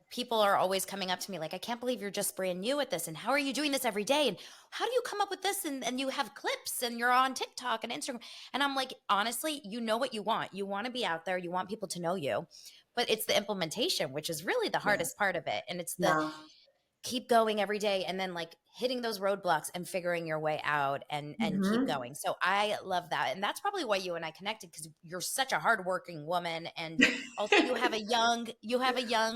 people are always coming up to me like, I can't believe you're just brand new at this. And how are you doing this every day? And how do you come up with this? And you have clips and you're on TikTok and Instagram. And I'm like, honestly, you know what you want. You want to be out there. You want people to know you. But it's the implementation, which is really the Yeah. hardest part of it. And it's the Yeah. keep going every day and then like hitting those roadblocks and figuring your way out and keep Hmm. going. So I love that. And that's probably why you and I connected because you're such a hardworking woman and also you have a young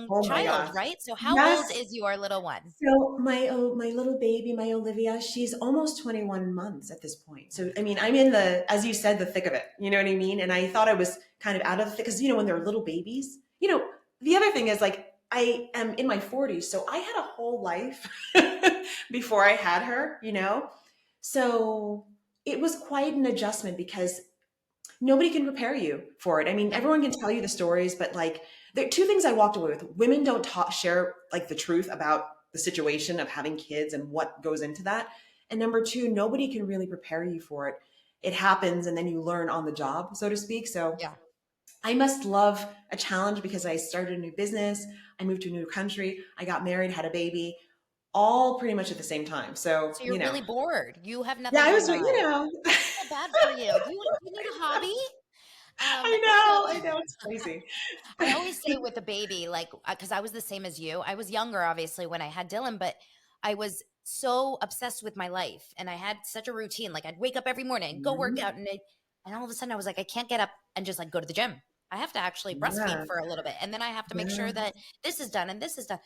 Oh my child, gosh. right? So how old Yes. is your little one? So my little baby, my Olivia, she's almost 21 months at this point. Oh So my I mean, I'm gosh. in the, as you said, the thick of it. You know what I mean? And I thought I was kind of out of the thick because you know when they're little babies, you know, the other thing is like I am in my 40s, so I had a whole life before I had her, you know? So it was quite an adjustment because nobody can prepare you for it. I mean, Yeah. everyone can tell you the stories, but like there are two things I walked away with. Women don't share like the truth about the situation of having kids and what goes into that. And number two, nobody can really prepare you for it. It happens and then you learn on the job, so to speak. So Yeah. I must love a challenge because I started a new business. I moved to a new country. I got married, had a baby, all pretty much at the same time. So, So you're you know, really bored. You have yeah, nothing I was, going you on. know, I feel bad for you. Do you need a hobby? So I know, it's crazy. I always say with a baby, like, because I was the same as you. I was younger, obviously, when I had Dylan, but I was so obsessed with my life, and I had such a routine. Like, I'd wake up every morning, go work Mhm. out, and all of a sudden, I was like, I can't get up and just like go to the gym. I have to actually breastfeed Yeah, for a little bit, and then I have to make sure yeah. that this is done and this is done.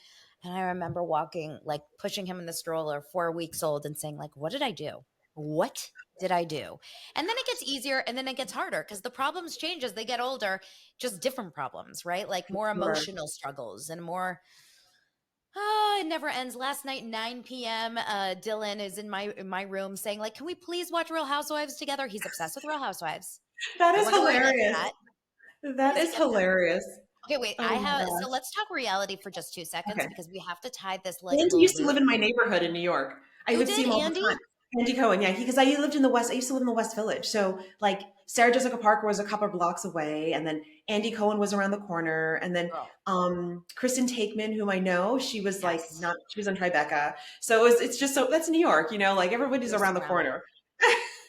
And I remember walking, like, pushing him in the stroller, 4 weeks old, and saying, like, what did I do? What did I do? And then it gets easier, and then it gets harder because the problems change as they get older, just different problems, right? Like more Sure. emotional struggles and more. Oh, it never ends. Last night, 9 p.m. Dylan is in my room saying, like, can we please watch Real Housewives together? He's obsessed with Real Housewives. That I is wonder where he gets hilarious. that. Where That does he is get that? hilarious. Okay, wait. Oh I my have. So gosh. let's talk reality for just 2 seconds Okay. because we have to tie this like Andy little used to live loop. in my neighborhood in New York. I Who would see did, him all the Andy? time. Andy Cohen, yeah, because I lived in the West. I used to live in the West Village. So, like, Sarah Jessica Parker was a couple of blocks away, and then Andy Cohen was around the corner, and then Girl. Kristen Takeman, whom I know, she was like Yes. not. She was in Tribeca, so it's just so that's New York, like everybody's You're around the surrounded. corner.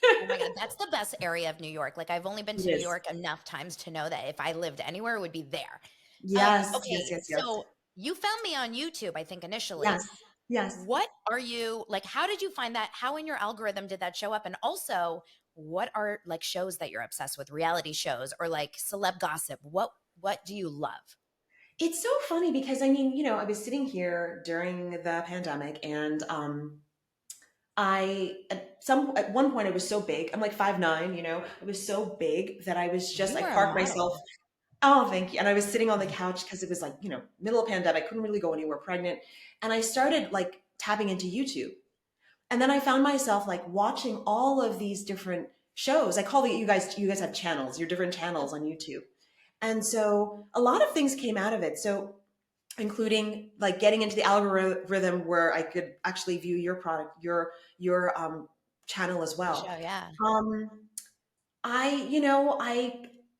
Oh my God, that's the best area of New York. Like I've only been It to New is. York enough times to know that if I lived anywhere, it would be there. Yes, yes, Okay, yes, yes, so you found me on YouTube, I think initially. yes, yes. What are you like? How did you find that? How in your algorithm did that show up? And also, what are like shows that you're obsessed with, reality shows or like celeb gossip? What do you love? It's so funny because I was sitting here during the pandemic, and at one point I was so big. I'm like 5'9", I was so big that You I were a parked myself. model. Oh, thank you. And I was sitting on the couch because it was like, middle of pandemic, couldn't really go anywhere, pregnant. And I started like tapping into YouTube. And then I found myself like watching all of these different shows. I call it you guys have channels, your different channels on YouTube. And so a lot of things came out of it. So including like getting into the algorithm where I could actually view your product, your channel as The well. show, yeah. Um,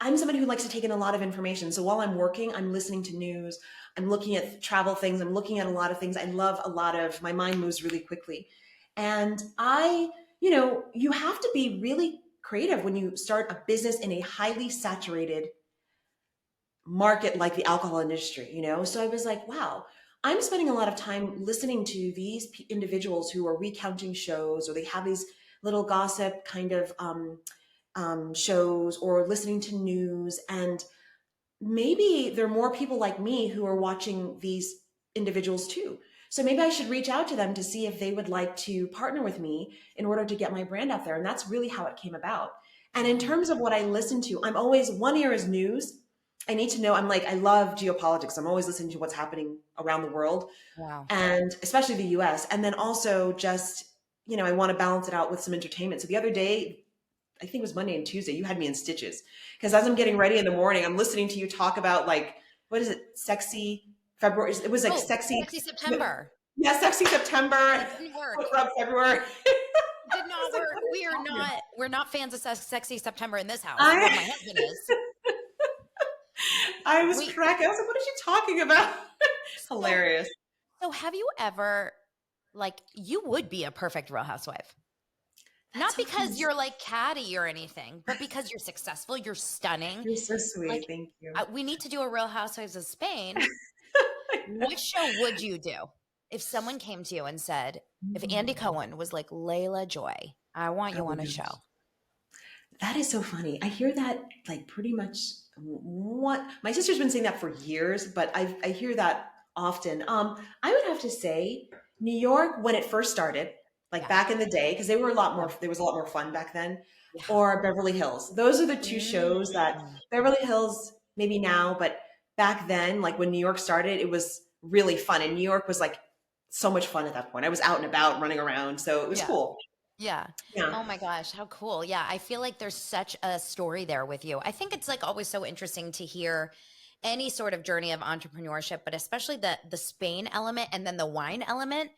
I'm somebody who likes to take in a lot of information. So while I'm working, I'm listening to news, I'm looking at travel things, I'm looking at a lot of things. I love a lot of my mind moves really quickly. And you have to be really creative when you start a business in a highly saturated market like the alcohol industry. So I was like, wow, I'm spending a lot of time listening to these individuals who are recounting shows, or they have these little gossip kind of shows, or listening to news. And maybe there are more people like me who are watching these individuals too. So maybe I should reach out to them to see if they would like to partner with me in order to get my brand out there. And that's really how it came about. And in Wow. terms of what I listen to, I'm always one ear is news. I need to know. I love geopolitics. I'm always listening to what's happening around the world, Wow. and especially the US. And then also just, I want to balance it out with some entertainment. So the other day, I think it was Monday and Tuesday, you had me in stitches because as I'm getting ready in the morning, I'm listening to you talk about like, what is it? Sexy February. It was like Oh, sexy. Sexy September. Yeah, sexy September. That didn't Foot work. rub February. It did I was not like, work. what are you We are talking about? not fans of Sexy September in this house. Well, my I husband is. I was Wait, cracking. I was like, what is she talking about? so Hilarious. so have you ever like you would be a perfect Real Housewife? That's Not so funny. because you're like catty or anything, but because you're successful, you're stunning. You're so Like sweet. Thank you. we need to do a Real Housewives of Spain. What show would you do if someone came to you and said, if Andy Cohen was like Layla Joy, I want Oh you my on a gosh. show? That is so funny. I hear that like pretty much what my sister's been saying that for years, but I hear that often. I would have to say New York when it first started, like Yeah. back in the day, because they were a lot Yeah. more. There was a lot more fun back then. Yeah. Or Beverly Hills. Those are the two shows that Mm. Beverly Hills maybe now, but back then, like when New York started, it was really fun, and New York was like so much fun at that point. I was out and about, running around, so it was Yeah. cool. Yeah. Yeah. Oh my gosh, how cool. Yeah, I feel like there's such a story there with you. I think it's like always so interesting to hear any sort of journey of entrepreneurship, but especially the Spain element and then the wine element.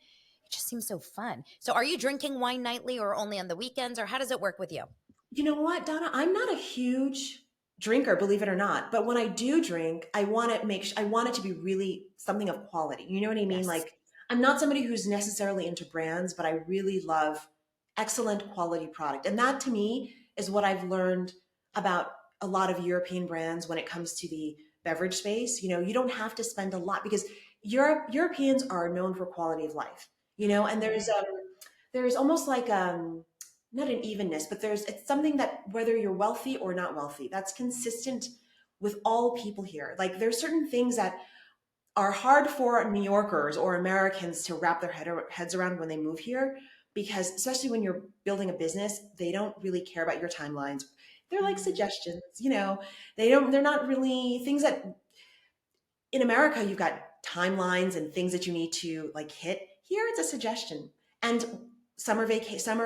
It just seems so fun. So are you drinking wine nightly or only on the weekends or how does it work with you? You know what, Donna? I'm not a huge drinker, believe it or not. But when I do drink, I want it to be really something of quality. You know what I mean? Yes. Like I'm not somebody who's necessarily into brands, but I really love excellent quality product. And that to me is what I've learned about. a lot of European brands when it comes to the beverage space. You don't have to spend a lot because Europeans are known for quality of life. And there's almost like not an evenness, but it's something that whether you're wealthy or not wealthy, that's consistent with all people here. Like there's certain things that are hard for New Yorkers or Americans to wrap their heads around when they move here, because especially when you're building a business, they don't really care about your timelines. They're like suggestions, they're not really things that in America, you've got timelines and things that you need to like hit. Here, it's a suggestion. And summer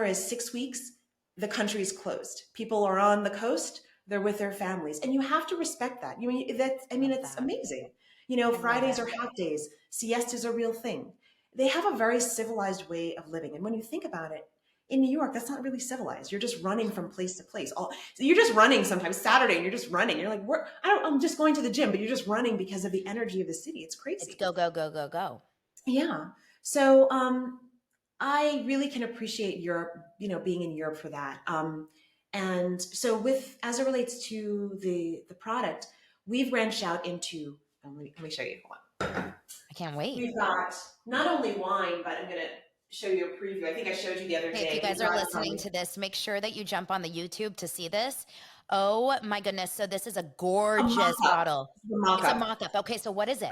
is 6 weeks. The country is closed. People are on the coast. They're with their families, and you have to respect that. Love It's that. amazing. I love Fridays it. are half days. Siestas are a real thing. They have a very civilized way of living, and when you think about it, in New York, that's not really civilized. You're just running from place to place. So you're just running sometimes Saturday and you're just running. You're like, I'm just going to the gym, but you're just running because of the energy of the city. It's It's crazy. go, go, go, go, go. Yeah. So I really can appreciate Europe, being in Europe for that. And so as it relates to the product, we've branched out into, let me show you. Hold on. I can't wait. We've got not only wine, but I'm going to show you a preview. I think I showed you the other Hey, if you day. We've guys are got listening to this, make sure that you jump on the YouTube to see this. Oh my goodness. So this is a a gorgeous mock-up. bottle. The It's a mock-up. mock-up. Okay, so what is it?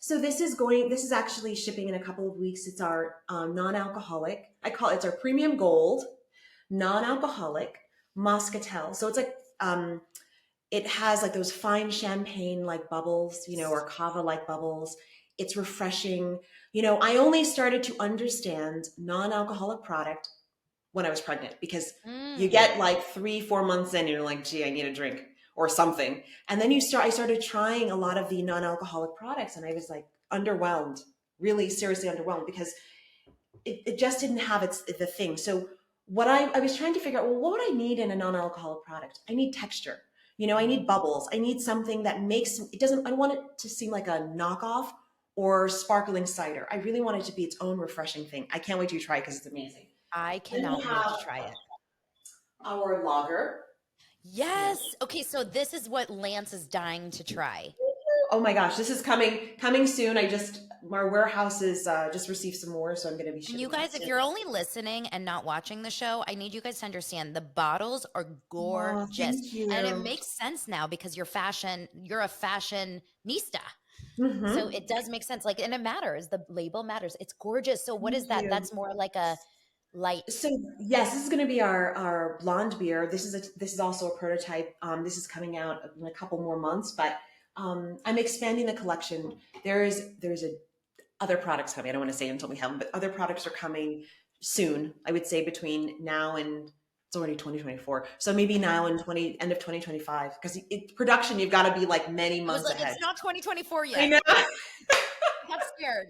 So this is actually shipping in a couple of weeks. It's our non-alcoholic. It's our premium gold, non-alcoholic Moscatel. So it's like it has like those fine champagne like bubbles, or cava like bubbles. It's refreshing. I only started to understand non-alcoholic product when I was pregnant, because you Mm. get like 3, 4 months in and you're like, gee, I need a drink or something. And then I started trying a lot of the non-alcoholic products, and I was like underwhelmed, really seriously underwhelmed, because it just didn't have the thing. So I was trying to figure out, well, what would I need in a non-alcoholic product? I need texture. I need bubbles. I need something that I don't want it to seem like a knockoff or sparkling cider. I really want it to be its own refreshing thing. I can't wait to try it because it's amazing. I Then we cannot wait to have try it. our lager. Yes. Yes. Okay, so this is what Lance is dying to try. Oh my gosh, this is coming soon. Our warehouse is just received some more, so I'm going to be And you shipping that guys, if soon. you're only listening and not watching the show, I need you guys to understand the bottles are Oh, gorgeous. thank And it you. makes sense now because you're a fashionista. So Hmm. it does make sense. Like, and it matters. The label matters. It's gorgeous. So what Thank is that? you. That's more like a light. So yes, this is going to be our blonde beer. This is also a prototype. This is coming out in a couple more months, but I'm expanding the collection. There's a other products coming. I don't want to say until we have them, but other products are coming soon. I would say between now and it's already 2024. So maybe now and end of 2025, because production, you've got to be like many I was months like, ahead. it's not 2024 I yet. know. I got scared.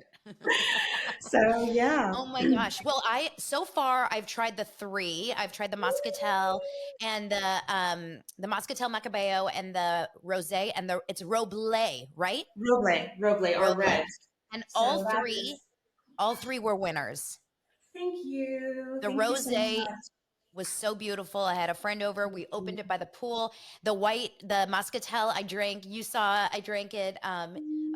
So yeah. Oh my gosh. Well, so far I've tried the three. I've tried the Moscatel and the Moscatel Macabeo and the Rosé and it's Roble, right? Roble, or Roble. red. And So that is. all three were winners. Thank you. The Thank you so Rosé much. was so beautiful. I had a friend over. We opened it by the pool. The Moscatel I drank. You saw I drank it.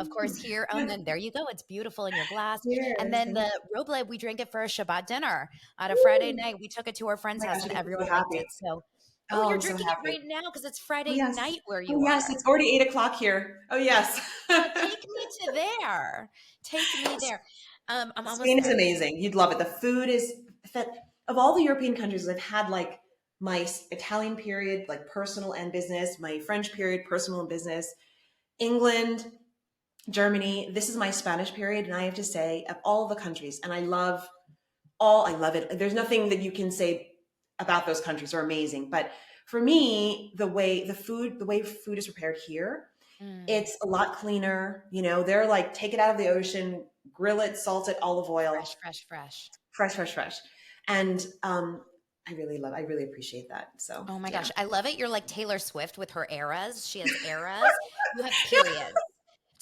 Of course here. Oh, and then there you go. It's beautiful in your glass. And Cheers. then Thank the Roble, we drank it for a Shabbat dinner on a Friday night. We took it to our Oh friend's my house gosh, and it makes me so everyone liked happy. it. So, oh, Oh, you're I'm so drinking it happy. right now because it's Oh Friday yes. night where Oh you yes. are. It's already 8 o'clock here. Oh yes. Oh, take me to there. Take me there. I'm almost Spain is there. amazing. You'd love it. The food is that of all the European countries, I've had like my Italian period, like personal and business, my French period, personal and business, England, Germany. This is my Spanish period, and I have to say, of all the countries, and I love it. There's nothing that you can say about those countries are amazing. But for me, the way food is prepared here, Mm, it's a lot cleaner. They're like take it out of the ocean, grill it, salt it, olive oil, fresh, fresh, fresh. fresh, fresh, fresh. And I really appreciate that. So Oh my yeah. gosh, I love it. You're like Taylor Swift with her eras. She has eras. You have periods.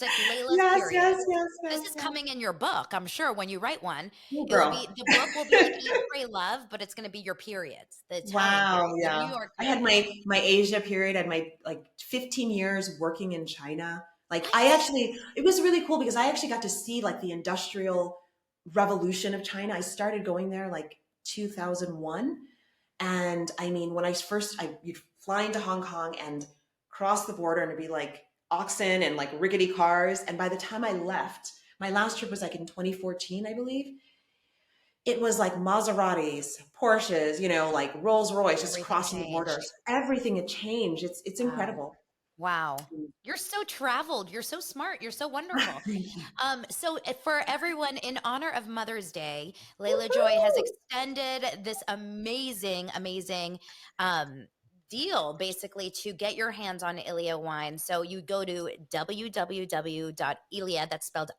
It's like Layla's Yes, period. yes, yes, This yes, is yes. coming in your book, I'm sure, when you write one. Oh, It will girl. be the book will be like Eat, Pray, Love, but it's gonna be your periods, the Italian Wow, periods, the New yeah. York I had periods. my Asia period. I had my like 15 years working in China. Like I What? actually, it was really cool because I actually got to see like the industrial revolution of China. I started going there like 2001. And I mean, when you'd fly into Hong Kong and cross the border and it'd be like oxen and like rickety cars. And by the time I left, my last trip was like in 2014, I believe. It was like Maseratis, Porsches, like Rolls Royce, just Everything crossing the border. changed. So everything had changed. It's Wow. incredible. Wow. You're so traveled. You're so smart. You're so wonderful. Thank you. For everyone, in honor of Mother's Day, Layla Joy has Woohoo! extended this amazing, amazing deal basically to get your hands on Ilia wine. So you go to www.ilia, that's spelled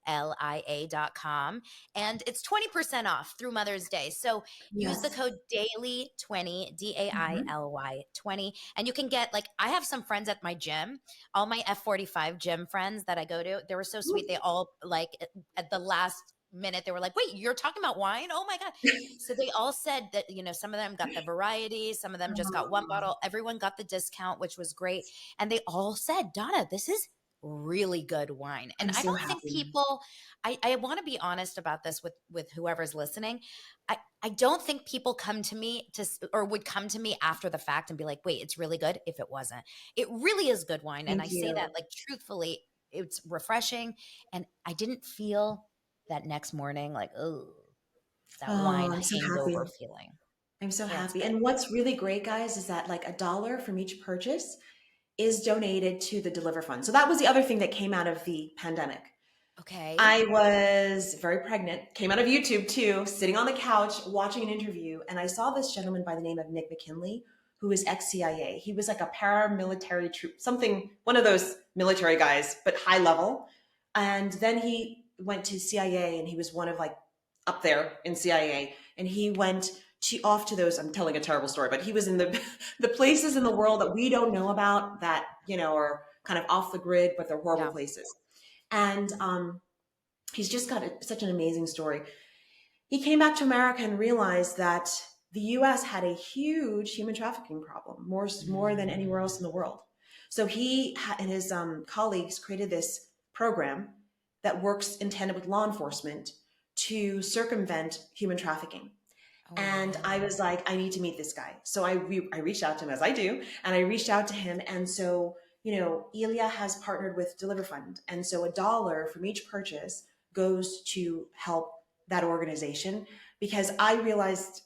IYLIA.com, and it's 20% off through Mother's Day. So use the Yes. code DAILY20, Mhm. DAILY 20, and you can get, like, I have some friends at my gym, all my F45 gym friends that I go to, they were so sweet. They all, like, at the last minute, they were like, wait, you're talking about wine? Oh my God. So they all said that, some of them got the variety, some of them just got one Oh, bottle. Everyone got the discount, which was great. And they all said, Donna, this is really good wine. And I'm I so don't think happy. people, I want to be honest about this with whoever's listening. I don't think people come to me or would come to me after the fact and be like, wait, it's really good if it wasn't. It really is good wine. And I Thank say that you. like truthfully, it's refreshing. And I didn't feel that next morning like, oh, that Oh, wine I'm so hangover happy. feeling. I'm so Yeah, it's happy. good. And what's really great, guys, is that like $1 from each purchase is donated to the Deliver Fund. So that was the other thing that came out of the pandemic. Okay. I was very pregnant, came out of YouTube too, sitting on the couch watching an interview, and I saw this gentleman by the name of Nick McKinley, who is ex CIA. He was like a paramilitary troop, something, one of those military guys, but high level. And then he went to CIA and he was one of like up there in CIA. And he went off to those, I'm telling a terrible story, but he was in the the places in the world that we don't know about that, are kind of off the grid, but they're horrible Yeah. places. And he's just got such an amazing story. He came back to America and realized that the US had a huge human trafficking problem, more than anywhere else in the world. So he and his colleagues created this program that works in tandem with law enforcement to circumvent human trafficking. Oh, And I wow. was like, I need to meet this guy. So I reached out to him, as I do, and I reached out to him. And so, Elia has partnered with Deliver Fund. And so $1 from each purchase goes to help that organization, because I realized,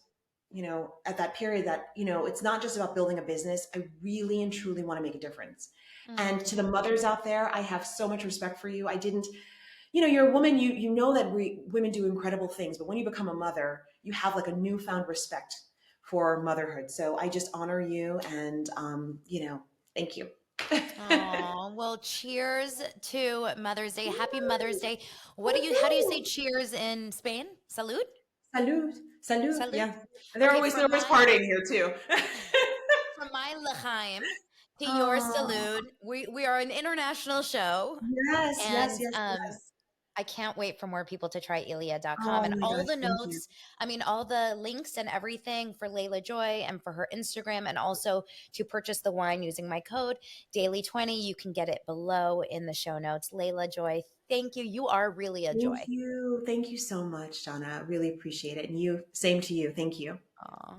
at that period that, it's not just about building a business. I really and truly want to make a difference. And Mm. to the mothers out there, I have so much respect for you. I didn't, you're a woman, you know that women do incredible things, but when you become a mother, you have like a newfound respect for motherhood. So I just honor you, and thank you. Oh, well, cheers to Mother's Day. Happy Mother's Day. How do you say Woohoo! cheers in Spain? Salud? Salud, salud. Salud. Yeah, Okay, they're always partying here too. from my L'chaim to your Oh, salud. We are an international show, yes, yes, and yes, yes. I can't wait for more people to try Ilia.com, Oh and my all gosh, the thank you. notes, I mean, all the links and everything for Layla Joy and for her Instagram, and also to purchase the wine using my code Daily20. You can get it below in the show notes. Layla Joy, thank you. You are really a Thank joy. you. Thank you so much, Donna. Really appreciate it. And you, same to you. Thank you. Aw.